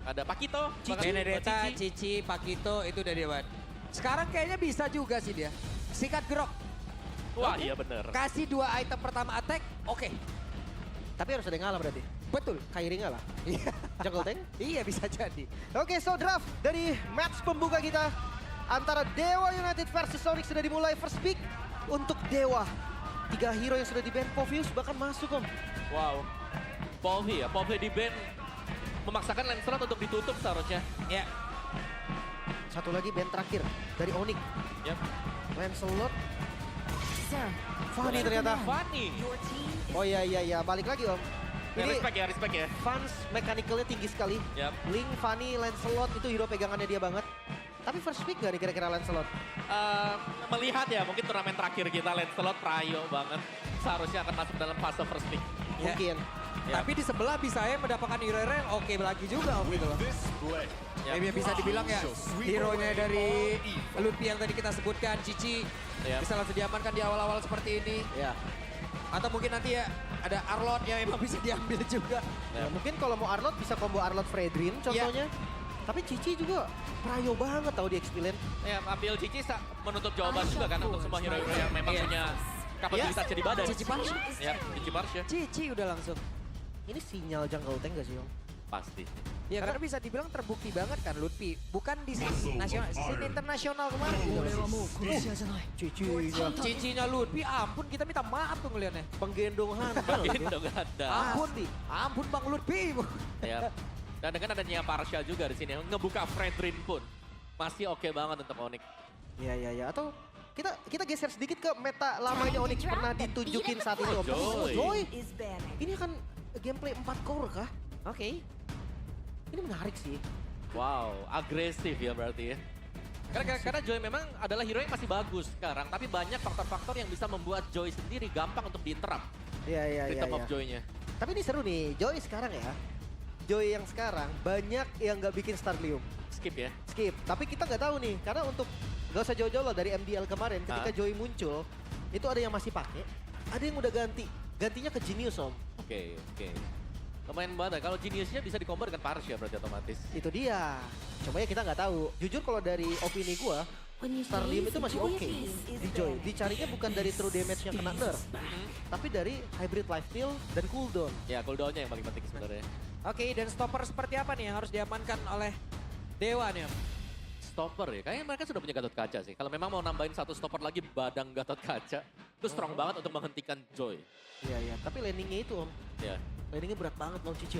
Ada Pakito. Benedetta, Cici, Pakito itu udah dewan. Sekarang kayaknya bisa juga sih dia. Sikat gerok. Wah iya bener. Kasih 2 item pertama attack, oke. Tapi harus ada yang ngalah berarti. Betul. Kairi ngalah. Iya. Jungle Tank. Iya bisa jadi. Oke, so draft dari match pembuka kita antara Dewa United versus Sonic sudah dimulai. First pick untuk Dewa. 3 hero yang sudah di ban, Povius bahkan masuk om. Wow. Polvi di ban memaksakan Lancelot untuk ditutup seharusnya. Ya. Satu lagi ban terakhir dari Onyx. Yap. Lancelot. Sir, Fanny ternyata. Fanny. your team is Oh iya, balik lagi om. Ya, Ini respect ya. fans mechanical-nya tinggi sekali. Yap. Link, Fanny, Lancelot itu hero pegangannya dia banget. Tapi first pick gak nih kira-kira Lancelot? Melihat ya mungkin turnamen terakhir kita Lancelot prayo banget. Seharusnya akan masuk dalam fase first pick. Ya. Mungkin. Ya. Tapi di sebelah bisa ya mendapatkan hero-hero yang oke lagi juga om gitu loh. Ya. Ya, bisa dibilang ya hero-nya dari Ludwig yang tadi kita sebutkan, Cici. Ya. Bisa langsung diamankan di awal-awal seperti ini. Ya. Atau mungkin nanti ya ada Arlot yang emang bisa diambil juga. Ya, mungkin kalau mau Arlot bisa combo Arlot Fredrin contohnya. Tapi Cici juga prayo banget tau di XP Lane. Ya, ambil Cici menutup jawaban juga kan untuk semua hero-hero yang memang Iya. punya kapabilitas jadi badan. Cici Parsha. Ya, Cici Parsha. Cici udah langsung. Ini sinyal Jungle Tank gak sih om? Pasti. Ya karena bisa dibilang terbukti banget kan Ludwig. Bukan di scene nasional, scene internasional kemarin gitu. Cici-nya. Cincinya Ludwig, ampun kita minta maaf tuh ngeliatnya. Penggendong handal. Gendong ada. Ampun Bang Ludwig. Ya. Dan dengan adanya Parsha juga di sini ngebuka Fredrin pun masih oke banget untuk Onyx. Iya. Atau kita geser sedikit ke meta lamanya Onyx pernah ditunjukin saat itu om. Tapi Joy. Joy, is banning. ini akan gameplay 4 core kah? Oke. Ini menarik sih. Wow, agresif ya berarti ya. Karena Joy memang adalah hero yang masih bagus sekarang, tapi banyak faktor-faktor yang bisa membuat Joy sendiri gampang untuk diinterrupt. Iya. Rhythm of Joy-nya. Tapi ini seru nih, Joy sekarang ya. Joy yang sekarang banyak yang nggak bikin Starlium. Skip ya. Skip. Tapi kita nggak tahu nih, karena untuk nggak usah jauh-jauh lah dari MDL kemarin, ketika Joy muncul, itu ada yang masih pakai, ada yang udah ganti. Gantinya ke Genius om. Oke. Lumayan banget. Kalau Genius-nya bisa di-combo dengan Parsha berarti otomatis. Itu dia. Coba ya kita nggak tahu. Jujur kalau dari opini gua, When you Starlium face itu masih the oke is di Joy. banning. Dicarinya bukan dari true damage yang kena nerf, tapi dari hybrid life steal dan cooldown. Ya, cooldown-nya yang paling penting sebenarnya. Oke, dan stopper seperti apa nih yang harus diamankan oleh Dewa nih Om? Stopper ya, kayaknya mereka sudah punya Gatot Kaca sih. Kalau memang mau nambahin satu stopper lagi badang Gatot Kaca, itu strong banget untuk menghentikan Joy. Iya. Tapi landingnya itu om, Ya. landingnya berat banget loh Cici.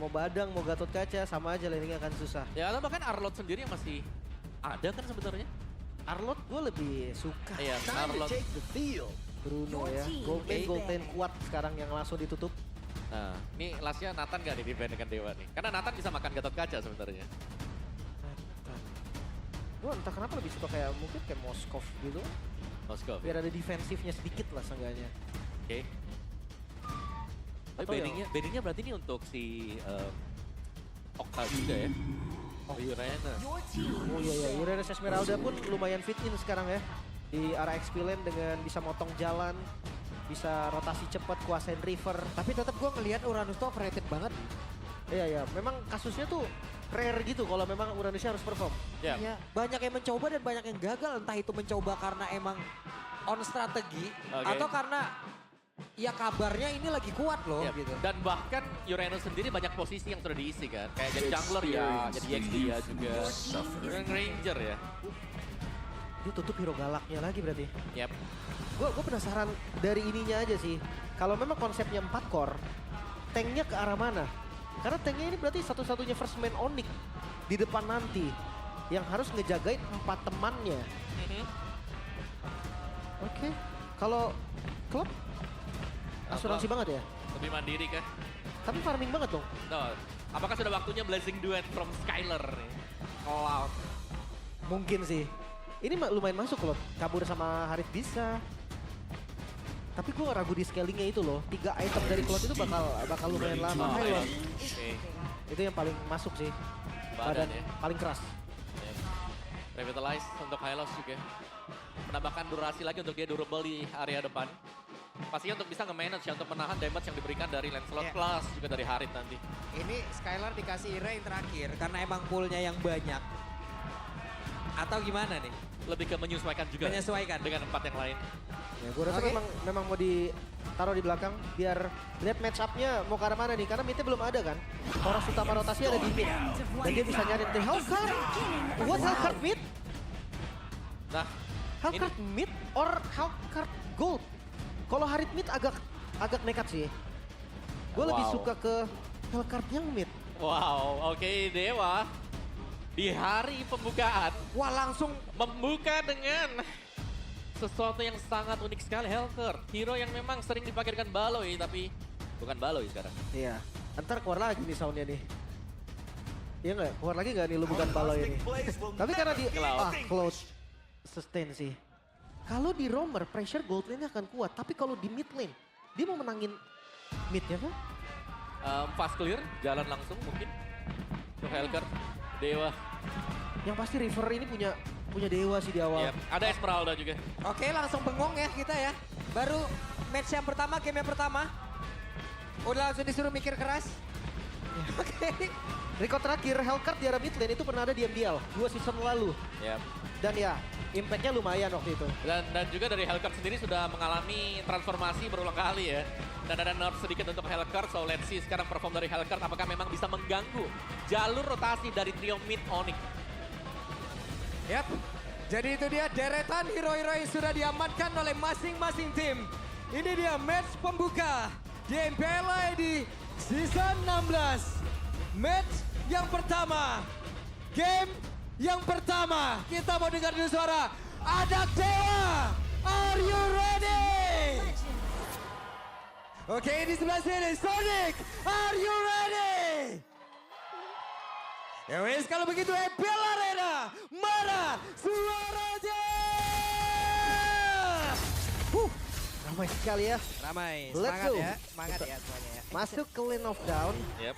Mau badang, mau Gatot Kaca, sama aja landingnya akan susah. Ya, atau bahkan Arlot sendiri yang masih ada kan sebenarnya. Arlot gue lebih suka. Iya, Arlot. Bruno ya, Golden kuat sekarang yang langsung ditutup. Nah, ini lastnya Nathan gak nih di-ban dengan Dewa nih? Karena Nathan bisa makan Gatot Kaca sebenarnya. Gue entah kenapa lebih suka kayak mungkin kayak Moskov gitu. Moskov. Biar ada defensifnya sedikit lah seenggaknya. Oke. Tapi Atau banningnya berarti ini untuk si Okta juga ya? Oh Urena. Your team Oh iya, Uranus Esmeralda pun lumayan fit in sekarang ya. Di arah XP Lane dengan bisa motong jalan, bisa rotasi cepat, kuasain river. Tapi tetap gue ngelihat Uranus tuh overrated banget. Iya, memang kasusnya tuh rare gitu kalau memang Uranusnya harus perform. Ya. Iya, banyak yang mencoba dan banyak yang gagal. Entah itu mencoba karena emang on strategi Oke. atau karena ya kabarnya ini lagi kuat loh Ya, gitu. dan bahkan Uranus sendiri banyak posisi yang sudah diisi kan. Kayak jadi jungler ya, jadi EXP ya juga. Yang Ranger ya. Dia tutup hero galaknya lagi berarti. Yap. Gue penasaran dari ininya aja sih. Kalau memang konsepnya 4 core, tanknya ke arah mana? Karena tanknya ini berarti satu-satunya first man Onyx di depan nanti. Yang harus ngejagain 4 temannya. Oke. Kalau klub, asuransi banget ya. Lebih mandiri kan. Tapi farming banget dong. Tuh, apakah sudah waktunya Blazing Duet from Skyler nih? Call out. Mungkin sih. Ini lumayan masuk loh. Kabur sama Harith bisa. Tapi gue ragu di scalingnya itu loh. 3 item dari Cloud itu bakal lumayan lama. Oh, Ayo. iya. Oke. Itu yang paling masuk sih. Badan ya. Paling keras. Yep. Revitalize untuk Hylos juga. Menambahkan durasi lagi untuk dia durable di area depan. Pastinya untuk bisa nge-manage ya, untuk menahan damage yang diberikan dari Lancelot Iya. plus juga dari Harit nanti. Ini Skylar dikasih Ira yang terakhir karena emang poolnya yang banyak. Atau gimana nih? Lebih ke menyesuaikan juga Menyesuaikan. dengan 4 yang lain. Ya, gue rasa Oke. memang mau ditaruh di belakang biar lihat match up-nya mau ke arah mana nih. Karena midnya belum ada kan. Poros utama rotasi ada di mid. Dan dia bisa nyari the Hellcard. What Hellcard mid? Nah, Hellcard mid or Hellcard gold? Kalau Harit mid agak nekat sih. Gue lebih Wow. suka ke Hellcard yang mid. wow, oke Dewa. Di hari pembukaan, Wah langsung membuka dengan sesuatu yang sangat unik sekali. Hellcurt, hero yang memang sering dipakai dengan Baloi, tapi bukan Baloi sekarang. Iya. Ntar keluar lagi nih soundnya nih. Iya nggak? Keluar lagi nggak nih lu bukan balo ini? Tapi karena di close sustain sih. Kalau di roamer pressure gold lane akan kuat. Tapi kalau di mid lane dia mau menangin midnya kan? Fast clear, jalan langsung mungkin. Untuk Hellcurt, Dewa. Yang pasti River ini punya dewa sih di awal. Iya, ada Esmeralda juga. Oke, langsung bengong ya kita ya. Baru match yang pertama, game yang pertama. Udah langsung disuruh mikir keras. Oke. Record terakhir Hellcurt di arah mid lane itu pernah ada di MDL 2 season lalu. Ya. Dan ya impact-nya lumayan waktu itu. Dan juga dari Hellcurt sendiri sudah mengalami transformasi berulang kali ya. Dan ada nerf sedikit untuk Hellcurt, so let's see sekarang perform dari Hellcurt apakah memang bisa mengganggu jalur rotasi dari trio mid Onyx. Yap. Jadi itu dia deretan hero-hero yang sudah diamankan oleh masing-masing tim. Ini dia match pembuka di MPL di season 16. Match yang pertama. Game yang pertama. Kita mau dengar dulu suara. Ada Dewa. Are you ready? Oke, di sebelah sini Sonic. Are you ready? Ya wes, kalau begitu MPL Arena, mana suaranya? Ramai sekali ya. Ramai, Let's semangat go. ya, semangat ya semuanya ya. Masuk ke lane of down. Yep.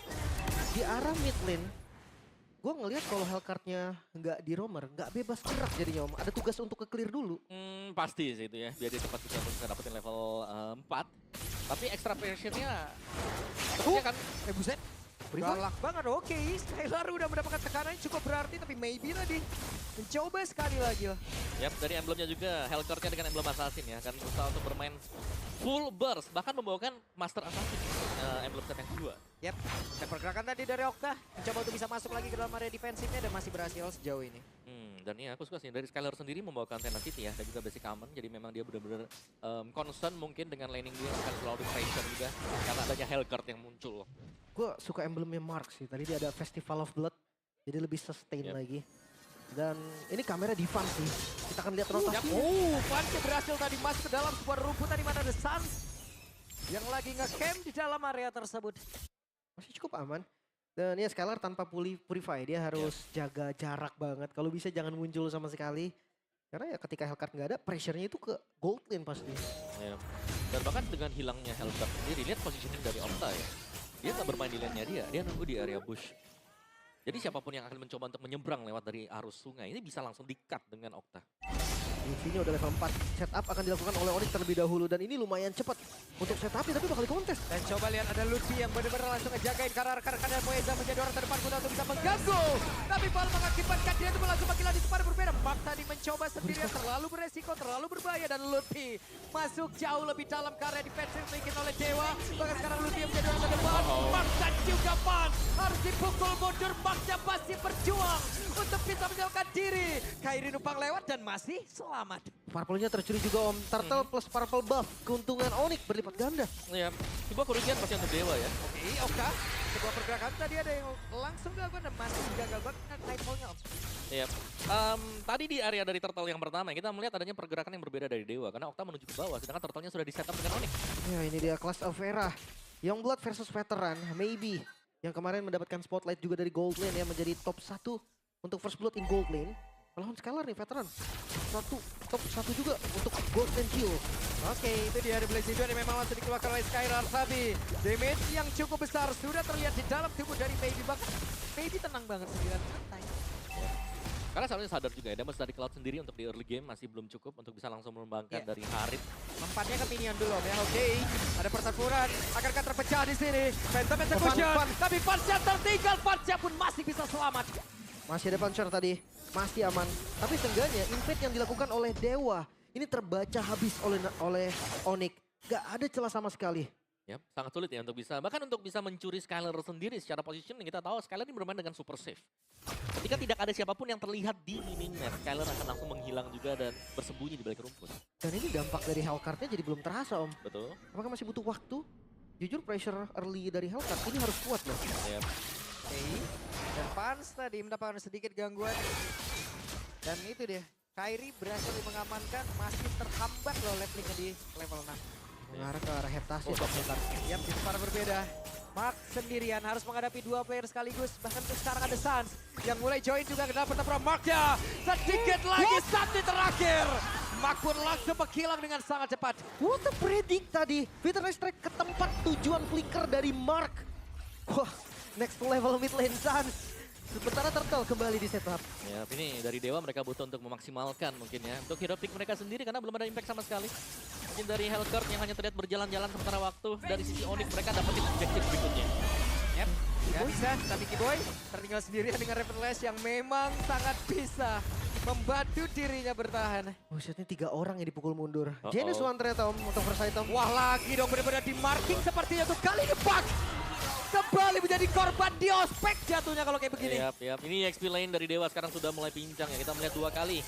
Di arah mid lane, gue ngelihat kalau Hellcurt-nya nggak di roamer, nggak bebas gerak jadinya om. Ada tugas untuk ke-clear dulu. Pasti sih itu ya, biar dia cepat bisa dapetin level 4. Tapi extra pressure-nya sepertinya kan Buset. Free Galak banget, oke. Skylar udah mendapatkan tekanan yang cukup berarti, tapi maybe tadi mencoba sekali lagi lah. Yap, dari emblemnya juga, Hellcurt-nya dengan emblem Assassin ya, kan berusaha untuk bermain full burst, bahkan membawakan Master Assassin, emblem set yang kedua. Yap, dan pergerakan tadi dari Okta, mencoba untuk bisa masuk lagi ke dalam area defensifnya dan masih berhasil sejauh ini. Dan ya aku suka sih, dari Skylar sendiri membawakan tenacity ya, dan juga basic common, jadi memang dia benar-benar concern mungkin dengan laning dia, akan selalu di-pressure juga, karena adanya Hellcurt yang muncul. Gue suka emblemnya Mark sih. Tadi dia ada Festival of Blood, jadi lebih sustain Yep. lagi. Dan ini kamera Divan sih. Kita akan lihat rotasi. Panci berhasil tadi masuk ke dalam sebuah rumputan di mana ada Suns yang lagi nge-camp di dalam area tersebut. Masih cukup aman. Dan ya Skylar tanpa purify, dia harus jaga jarak banget. Kalau bisa jangan muncul sama sekali. Karena ya ketika Hellcurt nggak ada, pressure-nya itu ke gold lane pasti. Ya. Dan bahkan dengan hilangnya Hellcurt sendiri, lihat positioning dari Okta ya. Dia nggak bermain di lane-nya dia nunggu di area bush. Jadi siapapun yang akan mencoba untuk menyeberang lewat dari arus sungai, ini bisa langsung di-cut dengan Okta. Luffy-nya udah level 4. Setup akan dilakukan oleh Onyx terlebih dahulu. Dan ini lumayan cepat untuk setupnya, tapi bakal dikontes. Dan coba lihat ada Lutfi yang benar-benar langsung ngejagain karena rekan-rekan dan Moeza menjadi orang terdepan guna untuk bisa mengganggu. Tapi Val mengakibatkan dia itu langsung makin lagi sepadan berbeda. Mark tadi mencoba sendirian terlalu beresiko, terlalu berbahaya. Dan Lutfi masuk jauh lebih dalam ke area defensif mungkin oleh Dewa. Bahkan sekarang Lutfi yang menjadi orang terdepan. Mark dan juga Van harus dipukul mundur. Marknya pasti berjuang untuk bisa menyelamatkan diri. Kairi numpang lewat dan masih selamat. Purple-nya tercuri juga om. Turtle plus purple buff. Keuntungan Onyx berlipat ganda. Ya, sebuah kerugian pasti untuk Dewa ya. Oke, Okta. Sebuah pergerakan tadi ada yang langsung dilakukan dan masih gagal banget Nightfall-nya om. Iya. Tadi di area dari Turtle yang pertama, kita melihat adanya pergerakan yang berbeda dari Dewa. Karena Okta menuju ke bawah, sedangkan Turtle-nya sudah di-setup dengan Onyx. Ya ini dia Class of Era. Youngblood versus Veteran, maybe. Yang kemarin mendapatkan spotlight juga dari Gold Lane ya, menjadi top 1 untuk First Blood in Gold Lane. Melawan Skylar nih Veteran. Top 1 juga untuk Gold Lane kill. Oke, itu dia Blade Season yang memang langsung dikeluarkan oleh Skylar. Tapi damage yang cukup besar sudah terlihat di dalam tubuh dari Maybe. Bahkan Maybe tenang banget sendirian santai. Karena seharusnya sadar juga ya, damage dari Cloud sendiri untuk di early game masih belum cukup untuk bisa langsung mengembangkan dari Harit. Tempatnya ke minion dulu ya, oke. Ada pertempuran, akankah terpecah di sini. Phantom Execution, tapi Puncher tertinggal. Puncher pun masih bisa selamat. Masih ada puncher tadi, masih aman. Tapi seenggaknya invade yang dilakukan oleh Dewa ini terbaca habis oleh Onyx. Gak ada celah sama sekali. Ya, sangat sulit ya untuk bisa, bahkan untuk bisa mencuri Skylar sendiri secara positioning. Kita tahu Skylar ini bermain dengan super safe. Ketika tidak ada siapapun yang terlihat di minimap, Skylar akan langsung menghilang juga dan bersembunyi di balik rumput. Dan ini dampak dari Hellcard-nya jadi belum terasa, Om. Betul. Apakah masih butuh waktu? Jujur pressure early dari Hellcard ini harus kuat loh. Ya, Oke. Dan Pans tadi mendapatkan sedikit gangguan. Dan itu dia, Kairi berhasil mengamankan, masih terhambat loh levelingnya di level 6. Mengarah ke arah heptasi. Yap, di tempat berbeda. Mark sendirian harus menghadapi dua player sekaligus. Bahkan untuk sekarang ada Sans yang mulai join juga ke dalam pertempuran. Mark-nya sedikit lagi satu terakhir. Mark pun langsung menghilang dengan sangat cepat. What a predict tadi. Victory Strike ke tempat tujuan flicker dari Mark. Wah, next level mid lane Sans. Sementara Turtle kembali di setup. ya, ini dari Dewa mereka butuh untuk memaksimalkan mungkin ya. Untuk hero pick mereka sendiri karena belum ada impact sama sekali. Mungkin dari Hellcurt yang hanya terlihat berjalan-jalan sementara waktu. Dari sisi Onyx mereka dapetin objektif berikutnya. Yap, nggak bisa. Tapi Kiboy tertinggal sendirian dengan Revenlash yang memang sangat bisa membantu dirinya bertahan. Busetnya 3 orang yang dipukul mundur. Genius one ternyata Om untuk first item. Wah, lagi dong benar-benar di marking sepertinya untuk kali ini Pak. Kembali menjadi korban di ospek jatuhnya kalau kayak begini. Yap. Ini XP lane dari Dewa sekarang sudah mulai pincang ya. Kita melihat 2 kali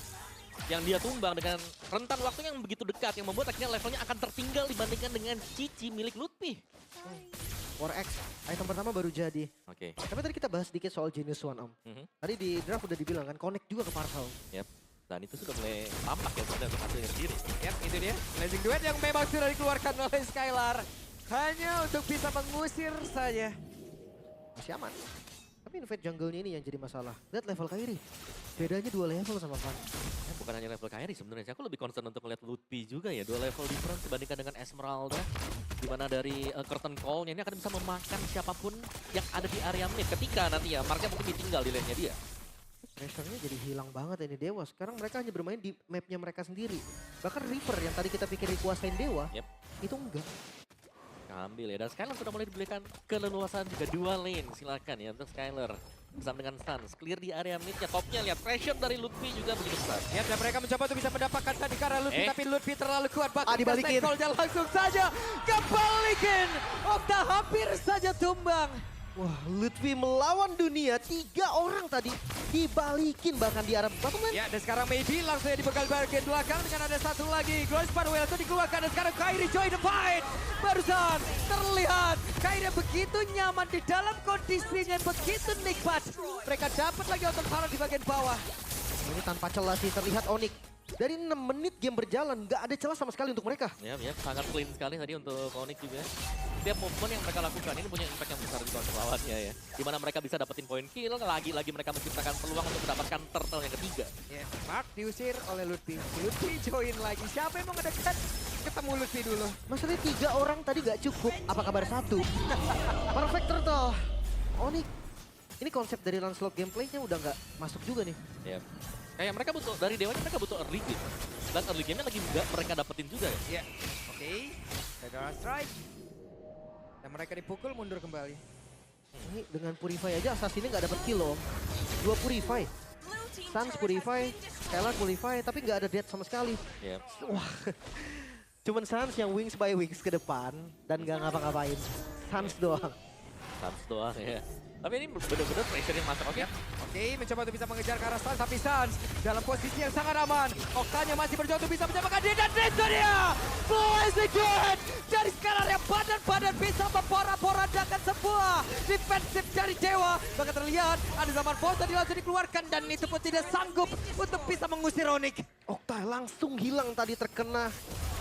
yang dia tumbang dengan rentan waktu yang begitu dekat yang membuat akhirnya levelnya akan tertinggal dibandingkan dengan Cici milik Lutfi. War X, item pertama baru jadi. Oke. Tapi tadi kita bahas sedikit soal Genius One Om. Tadi di draft udah dibilang kan, connect juga ke Parcel. Yap. Dan itu sudah mulai tampak ya sebenarnya untuk hasilnya sendiri. Yap, itu dia. Blazing Duet yang memang sudah dikeluarkan oleh Skylar. Hanya untuk bisa mengusir saja. Masih aman. Tapi invade jungle-nya ini yang jadi masalah. Lihat level Kairi. Bedanya 2 level sama Van. Ya, bukan hanya level Kairi sebenarnya. Aku lebih concern untuk melihat Lutfi juga ya. 2 level difference dibandingkan dengan Esmeralda. Dimana dari curtain call-nya ini akan bisa memakan siapapun yang ada di area mid. Ketika nanti ya Marknya mungkin ditinggal di lane-nya dia. Pressure-nya jadi hilang banget ini Dewa. Sekarang mereka hanya bermain di map-nya mereka sendiri. Bahkan River yang tadi kita pikir dikuasain Dewa, itu enggak. Ambil ya, dan Skylar sudah mulai diberikan keleluasan juga 2 lane. Silakan ya untuk Skylar. Bersama dengan Sans, clear di area midnya. Topnya lihat pressure dari Lutfi juga begitu besar. Ya, dan mereka mencoba untuk bisa mendapatkan tadi karena Lutfi, tapi Lutfi terlalu kuat. Bahkan dibalikin. dan langsung saja kebalikin. Okta hampir saja tumbang. Wah, Lutfi melawan dunia. 3 orang tadi dibalikin bahkan di arah bottom lane. Ya, dan sekarang Maybe langsung dibegal bagian belakang dengan ada satu lagi. Glorious Sparwell itu dikeluarkan dan sekarang Kairi join the fight. Barusan terlihat Kairi begitu nyaman di dalam kondisinya begitu nikmat. Mereka dapat lagi otot parah di bagian bawah. Ini tanpa celah sih terlihat Onyx. Dari 6 menit game berjalan, nggak ada celah sama sekali untuk mereka. Ya, sangat clean sekali tadi untuk Onyx juga. Setiap movement yang mereka lakukan ini punya impact yang besar di counter lawannya ya. Dimana mereka bisa dapetin poin kill, lagi-lagi mereka menciptakan peluang untuk mendapatkan turtle yang ketiga. Ya, Mark diusir oleh Lutfi. Lutfi join lagi. Siapa yang mau ngedekat? Ketemu Lutfi dulu. Masalahnya 3 orang tadi nggak cukup. Apa kabar 1? Perfect turtle. Onyx. Ini konsep dari Lancelot gameplaynya udah nggak masuk juga nih. Ya. Kayak mereka butuh, dari Dewanya mereka butuh early game. Dan early game-nya lagi nggak mereka dapetin juga ya. Ya, oke. Federal Strike. Dan mereka dipukul mundur kembali. Ini dengan Purify aja Assassin-nya nggak dapet kill Om. 2 Purify. Sans Purify, Skylar Purify, tapi nggak ada death sama sekali. Ya. Wah, cuman Sans yang wings by wings ke depan dan nggak ngapa-ngapain. Sans doang. Sans doang ya. Tapi ini bener-bener pressure yang masuk. Oke. Oke, mencoba untuk bisa mengejar ke arah Sans, tapi Sans dalam posisi yang sangat aman. Oktanya masih berjuang untuk bisa menyamakan dia, dan itu dia! Blazing Duet! Dari Skylar yang badan-badan bisa memporak-porandakan sebuah defensif dari Dewa. Bahkan terlihat ada zaman Force tadi langsung dikeluarkan, dan itu pun tidak sanggup untuk bisa mengusir Onyx. Okta langsung hilang tadi terkena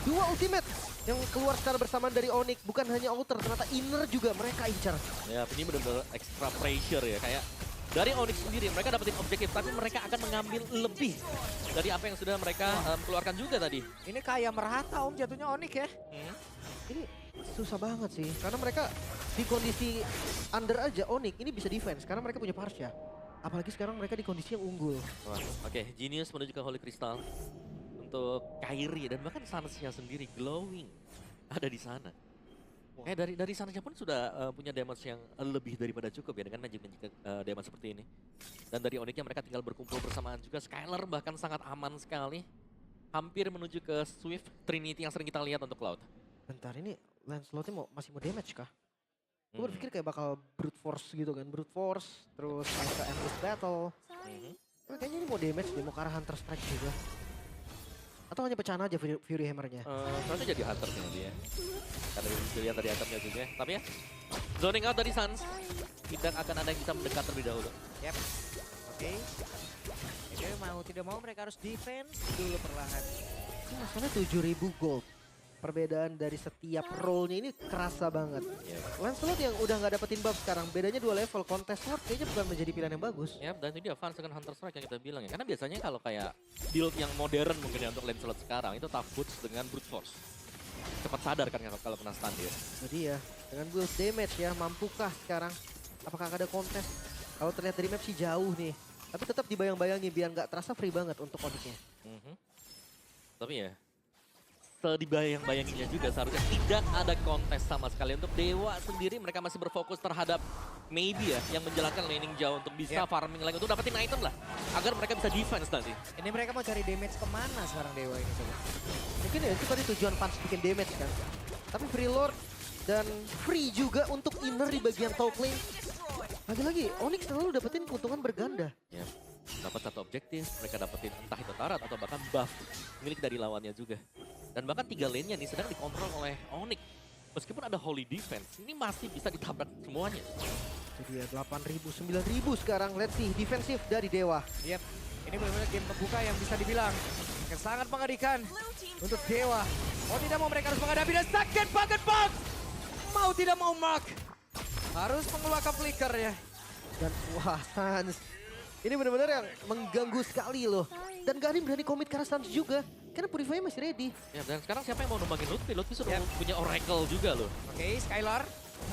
2 ultimate yang keluar secara bersamaan dari Onyx. Bukan hanya outer, ternyata inner juga mereka incar. Ya, ini bener-bener extra pressure ya. Kayak dari Onyx sendiri, mereka dapetin objektif, tapi mereka akan mengambil lebih dari apa yang sudah mereka keluarkan juga tadi. Ini kayak merata Om jatuhnya Onyx ya. Ini susah banget sih, karena mereka di kondisi under aja Onyx ini bisa defense, karena mereka punya Parsha. Apalagi sekarang mereka di kondisi yang unggul. Wah, Oke, Genius menuju ke Holy Crystal untuk Kairi dan bahkan Suns-nya sendiri glowing ada di sana. Dari Suns-nya pun sudah punya damage yang lebih daripada cukup ya dengan magic damage seperti ini. Dan dari Onyx-nya mereka tinggal berkumpul bersamaan juga. Skylar bahkan sangat aman sekali. Hampir menuju ke Swift Trinity yang sering kita lihat untuk Cloud. Bentar, ini Lancelot-nya masih mau damage kah? Gue berpikir kayak bakal brute force gitu kan. Brute force, terus ke endless battle. Tapi kayaknya ini mau damage deh, mau ke arah Hunter Strike juga. Atau hanya pecahan aja Fury Hammer-nya? Harusnya jadi Hunter sih nanti ya. Karena dilihat dari itemnya juga. Tapi ya, zoning out dari Suns. Tidak akan ada yang bisa mendekat terlebih dahulu. Yap. Oke. Jadi mau tidak mau mereka harus defense dulu perlahan. Ini masalahnya 7.000 gold. Perbedaan dari setiap role-nya ini kerasa banget. Lancelot yang udah nggak dapetin buff sekarang, bedanya 2 level. Contest Sword kayaknya bukan menjadi pilihan yang bagus. Ya, dan ini dia fans dengan Hunter Strike yang kita bilang ya. Karena biasanya kalau kayak build yang modern mungkin ya untuk Lancelot sekarang itu tough boots dengan brute force. Cepat sadar kan kalau kena stun dia. Jadi ya, dengan build damage ya, mampukah sekarang? Apakah ada kontes? Kalau terlihat dari map sih jauh nih. Tapi tetap dibayang-bayangi biar nggak terasa free banget untuk Onyx-nya. Tapi ya, sedibayang-bayanginnya juga seharusnya tidak ada kontes sama sekali. Untuk Dewa sendiri mereka masih berfokus terhadap maybe ya yang menjalankan laning jauh untuk bisa farming lagi untuk dapetin item lah. Agar mereka bisa defense nanti. Ini mereka mau cari damage kemana sekarang Dewa ini coba? Mungkin ya itu tadi tujuan Punch bikin damage kan. Tapi Free Lord dan free juga untuk inner di bagian top lane. Lagi-lagi Onyx selalu dapetin keuntungan berganda. Ya, dapat satu objektif, mereka dapetin entah itu tarat atau bahkan buff milik dari lawannya juga. Dan bahkan 3 lane-nya nih sedang dikontrol oleh Onyx. Meskipun ada Holy Defense, ini masih bisa ditabrak semuanya. Itu dia 8.000, 9.000 sekarang. Let's see, defensif dari Dewa. Yap. Ini benar-benar game pembuka yang bisa dibilang yang sangat mengerikan untuk Dewa. Mau tidak mau mereka harus menghadapi dan sakit banget Box. Mau tidak mau Mark harus mengeluarkan flicker ya. Dan wah, Sans. Ini benar-benar yang mengganggu sekali loh. Dan gak ada yang berani komit ke arah Sans juga. Karena Purify masih ready. Ya, dan sekarang siapa yang mau numbangin Lutfi? Lutfi sudah punya Oracle juga loh. Oke, Skylar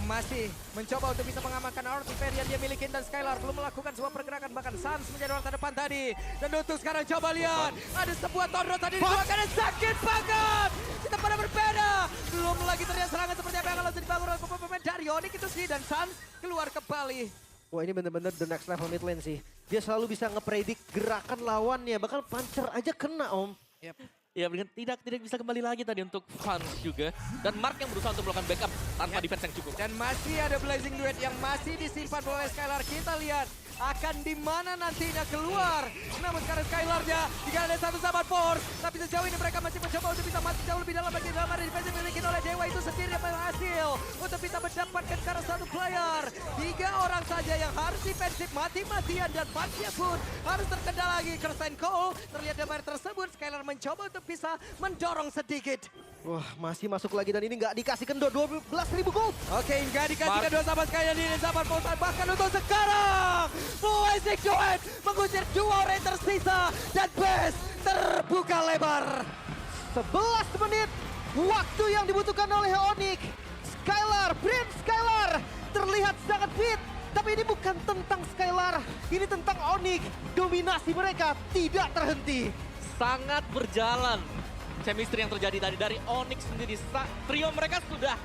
masih mencoba untuk bisa mengamankan artifact yang dia miliki dan Skylar belum melakukan sebuah pergerakan bahkan Sans menjadi orang terdepan tadi. Dan untuk sekarang coba lihat ada sebuah tondro tadi dikeluarkan dan sakit banget. Kita pada berbeda. Belum lagi terlihat serangan seperti apa yang akan dibangun oleh pemain dari Onyx itu sendiri dan Sans keluar kembali. Wah, ini benar-benar the next level mid lane sih. Dia selalu bisa ngepredik gerakan lawannya. Bahkan puncher aja kena, Om. Yap. Ya, tidak bisa kembali lagi tadi untuk Fans juga. Dan Mark yang berusaha untuk melakukan backup tanpa defense yang cukup. Dan masih ada Blazing Duet yang masih disimpan oleh Skylar. Kita lihat akan di mana nantinya keluar. Namun sekarang Skylar-nya ada satu sahabat Force. Tapi sejauh ini mereka masih mencoba untuk bisa masuk jauh lebih dalam bagi dalam ada defense yang dimiliki oleh Dewa itu sendiri yang berhasil untuk bisa mendapatkan sekarang satu player. 3 orang saja yang harus defensif mati-matian dan Punch-nya pun harus terkendala lagi. Kirsten Cole terlihat damai tersebut. Skylar mencoba untuk bisa mendorong sedikit. Wah, masih masuk lagi dan ini nggak dikasihkan 12.000 gold. Oke, nggak dikasihkan dua sahabat sekalian ini sahabat Force. Bahkan untuk sekarang Blazing Duet mengusir 2 orang tersisa dan base terbuka lebar. 11 menit waktu yang dibutuhkan oleh Onyx. Skylar, Prince Skylar terlihat sangat fit. Tapi ini bukan tentang Skylar, ini tentang Onyx. Dominasi mereka tidak terhenti. Sangat berjalan chemistry yang terjadi tadi dari Onyx sendiri. Trio mereka sudah